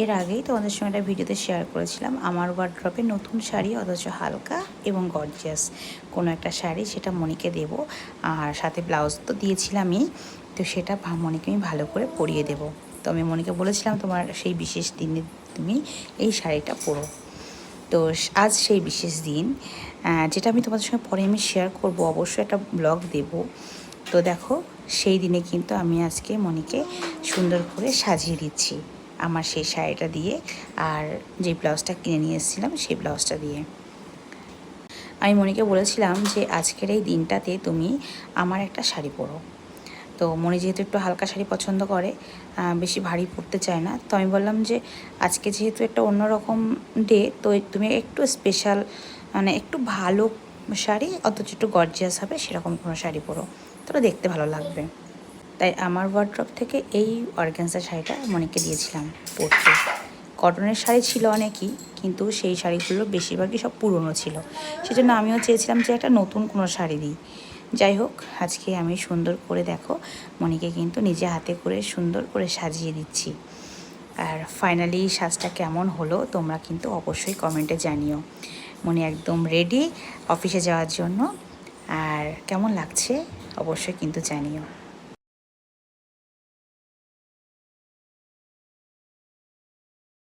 এর আগেই তোমাদের সঙ্গে একটা ভিডিওতে শেয়ার করেছিলাম আমার ওয়ার্ড্রপে নতুন শাড়ি অথচ হালকা এবং গর্জিয়াস কোনো একটা শাড়ি, সেটা মনিকে দেব। আর সাথে ব্লাউজ তো দিয়েছিলামই, তো সেটা মনিকে আমি ভালো করে পরিয়ে দেব। তো আমি মনিকে বলেছিলাম তোমার সেই বিশেষ দিনে তুমি এই শাড়িটা পরো। তো আজ সেই বিশেষ দিন, যেটা আমি তোমাদের সঙ্গে পরে আমি শেয়ার করব, অবশ্যই একটা ব্লগ দেব। তো দেখো, সেই দিনে কিন্তু আমি আজকে মনিকে সুন্দর করে সাজিয়ে দিচ্ছি আমার সেই শাড়িটা দিয়ে, আর যে ব্লাউজটা কিনে নিয়ে এসেছিলাম সেই ব্লাউজটা দিয়ে। আমি মনিকে বলেছিলাম যে আজকের এই দিনটাতে তুমি আমার একটা শাড়ি পরো। তো মনি যেহেতু একটু হালকা শাড়ি পছন্দ করে, বেশি ভারী পরতে চায় না, তো আমি বললাম যে আজকে যেহেতু একটা অন্যরকম ডে, তো তুমি একটু স্পেশাল, মানে একটু ভালো শাড়ি অথচ একটু গর্জিয়াস হবে সেরকম কোনো শাড়ি পরো, তোরা দেখতে ভালো লাগবে। তাই আমার ওয়ার্ড্রপ থেকে এই অর্গানজা শাড়িটা মনিকে দিয়েছিলাম পরতে। কটনের শাড়ি ছিল অনেকই, কিন্তু সেই শাড়িগুলো বেশিরভাগই সব পুরনো ছিল, সেজন্য আমিও চেয়েছিলাম যে একটা নতুন কোনো শাড়ি দিই। যাই হোক, আজকে আমি সুন্দর করে দেখো মনিকে কিন্তু নিজে হাতে করে সুন্দর করে সাজিয়ে দিচ্ছি। আর ফাইনালি সাজটা কেমন হলো তোমরা কিন্তু অবশ্যই কমেন্টে জানিও। মনি একদম রেডি অফিসে যাওয়ার জন্য, আর কেমন লাগছে অবশ্যই কিন্তু জানিও।